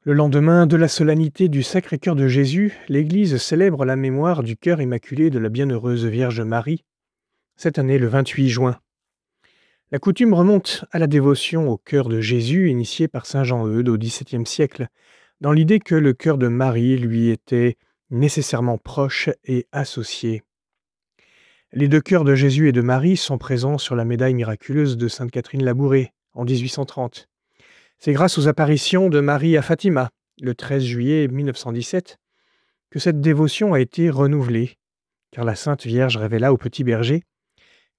Le lendemain de la solennité du Sacré-Cœur de Jésus, l'Église célèbre la mémoire du cœur immaculé de la Bienheureuse Vierge Marie, cette année le 28 juin. La coutume remonte à la dévotion au cœur de Jésus initiée par saint Jean-Eudes au XVIIe siècle, dans l'idée que le cœur de Marie lui était nécessairement proche et associé. Les deux cœurs de Jésus et de Marie sont présents sur la médaille miraculeuse de sainte Catherine Labouré en 1830. C'est grâce aux apparitions de Marie à Fatima, le 13 juillet 1917, que cette dévotion a été renouvelée, car la Sainte Vierge révéla au petit berger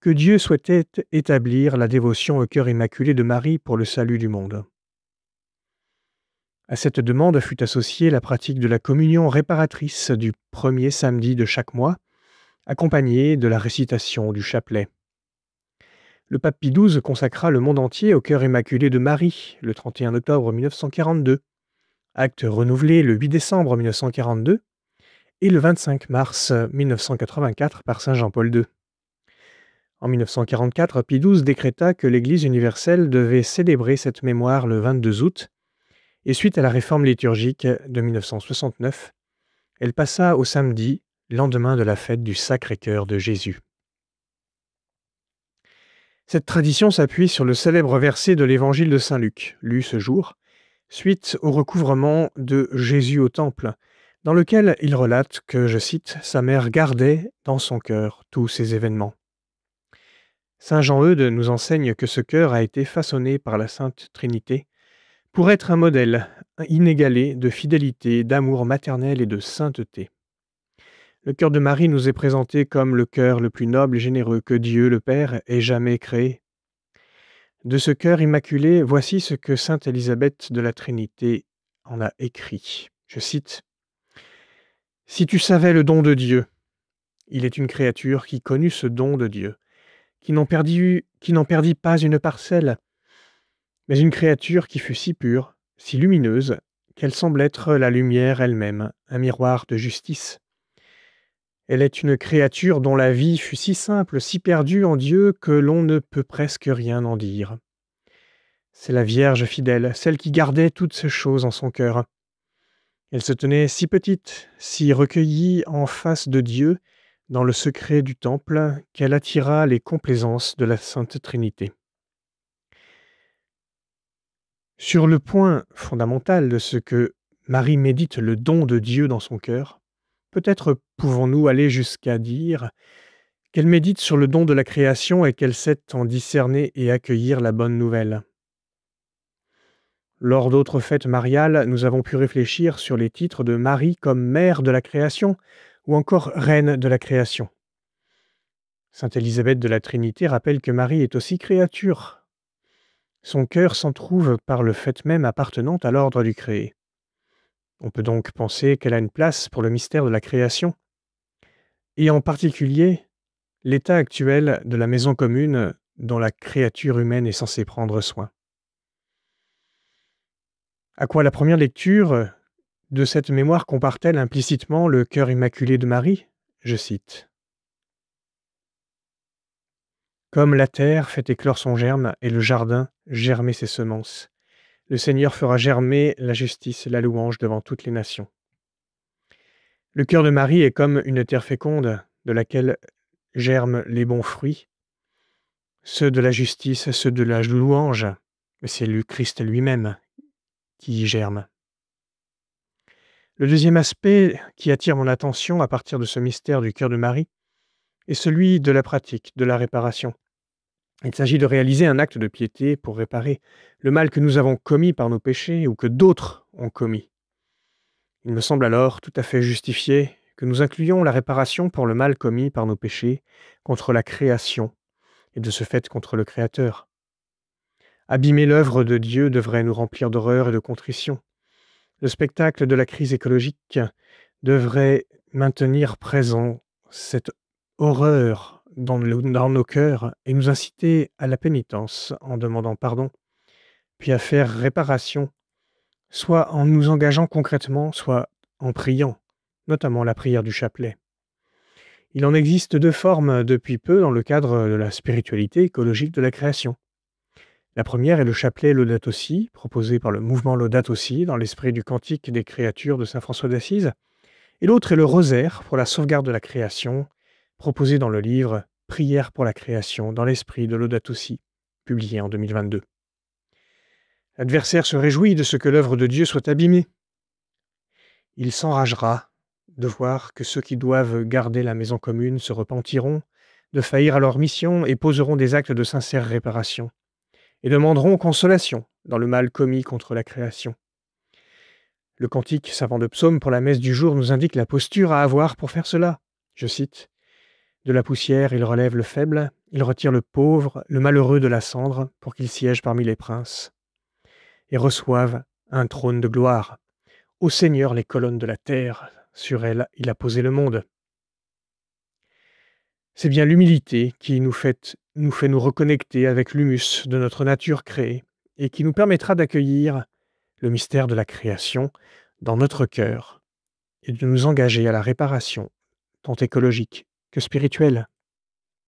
que Dieu souhaitait établir la dévotion au cœur immaculé de Marie pour le salut du monde. À cette demande fut associée la pratique de la communion réparatrice du premier samedi de chaque mois, accompagnée de la récitation du chapelet. Le pape Pie XII consacra le monde entier au cœur immaculé de Marie le 31 octobre 1942, acte renouvelé le 8 décembre 1942 et le 25 mars 1984 par saint Jean-Paul II. En 1944, Pie XII décréta que l'Église universelle devait célébrer cette mémoire le 22 août, et suite à la réforme liturgique de 1969, elle passa au samedi, lendemain de la fête du Sacré-Cœur de Jésus. Cette tradition s'appuie sur le célèbre verset de l'Évangile de saint Luc, lu ce jour, suite au recouvrement de Jésus au temple, dans lequel il relate que, je cite, « sa mère gardait dans son cœur tous ces événements ». Saint Jean-Eudes nous enseigne que ce cœur a été façonné par la Sainte Trinité pour être un modèle inégalé de fidélité, d'amour maternel et de sainteté. Le cœur de Marie nous est présenté comme le cœur le plus noble et généreux que Dieu le Père ait jamais créé. De ce cœur immaculé, voici ce que sainte Élisabeth de la Trinité en a écrit. Je cite : « Si tu savais le don de Dieu, il est une créature qui connut ce don de Dieu, qui n'en perdit pas une parcelle, mais une créature qui fut si pure, si lumineuse, qu'elle semble être la lumière elle-même, un miroir de justice. Elle est une créature dont la vie fut si simple, si perdue en Dieu, que l'on ne peut presque rien en dire. C'est la Vierge fidèle, celle qui gardait toutes ces choses en son cœur. Elle se tenait si petite, si recueillie en face de Dieu, dans le secret du temple, qu'elle attira les complaisances de la Sainte Trinité. » Sur le point fondamental de ce que Marie médite le don de Dieu dans son cœur, peut-être pouvons-nous aller jusqu'à dire qu'elle médite sur le don de la création et qu'elle sait en discerner et accueillir la bonne nouvelle. Lors d'autres fêtes mariales, nous avons pu réfléchir sur les titres de Marie comme mère de la création ou encore reine de la création. Sainte Élisabeth de la Trinité rappelle que Marie est aussi créature. Son cœur s'en trouve par le fait même appartenant à l'ordre du créé. On peut donc penser qu'elle a une place pour le mystère de la création, et en particulier l'état actuel de la maison commune dont la créature humaine est censée prendre soin. À quoi la première lecture de cette mémoire compare-t-elle implicitement le cœur immaculé de Marie ? Je cite : « Comme la terre fait éclore son germe et le jardin germer ses semences, le Seigneur fera germer la justice et la louange devant toutes les nations. » Le cœur de Marie est comme une terre féconde de laquelle germent les bons fruits, ceux de la justice, ceux de la louange, mais c'est le Christ lui-même qui y germe. Le deuxième aspect qui attire mon attention à partir de ce mystère du cœur de Marie est celui de la pratique, de la réparation. Il s'agit de réaliser un acte de piété pour réparer le mal que nous avons commis par nos péchés ou que d'autres ont commis. Il me semble alors tout à fait justifié que nous incluions la réparation pour le mal commis par nos péchés contre la création et de ce fait contre le Créateur. Abîmer l'œuvre de Dieu devrait nous remplir d'horreur et de contrition. Le spectacle de la crise écologique devrait maintenir présent cette horreur dans nos cœurs et nous inciter à la pénitence en demandant pardon, puis à faire réparation, soit en nous engageant concrètement, soit en priant, notamment la prière du chapelet. Il en existe deux formes depuis peu dans le cadre de la spiritualité écologique de la création. La première est le chapelet Laudato Si, proposé par le mouvement Laudato Si dans l'esprit du cantique des créatures de saint François d'Assise, et l'autre est le rosaire pour la sauvegarde de la création, proposé dans le livre Prière pour la création dans l'esprit de Laudato Si, publié en 2022. L'adversaire se réjouit de ce que l'œuvre de Dieu soit abîmée. Il s'enragera de voir que ceux qui doivent garder la maison commune se repentiront de faillir à leur mission et poseront des actes de sincère réparation, et demanderont consolation dans le mal commis contre la création. Le cantique savant de psaume pour la messe du jour nous indique la posture à avoir pour faire cela. Je cite: De la poussière il relève le faible, il retire le pauvre, le malheureux de la cendre, pour qu'il siège parmi les princes, et reçoive un trône de gloire. Au Seigneur les colonnes de la terre, sur elles il a posé le monde. C'est bien l'humilité qui nous reconnecter avec l'humus de notre nature créée et qui nous permettra d'accueillir le mystère de la création dans notre cœur et de nous engager à la réparation, tant écologique que spirituelle.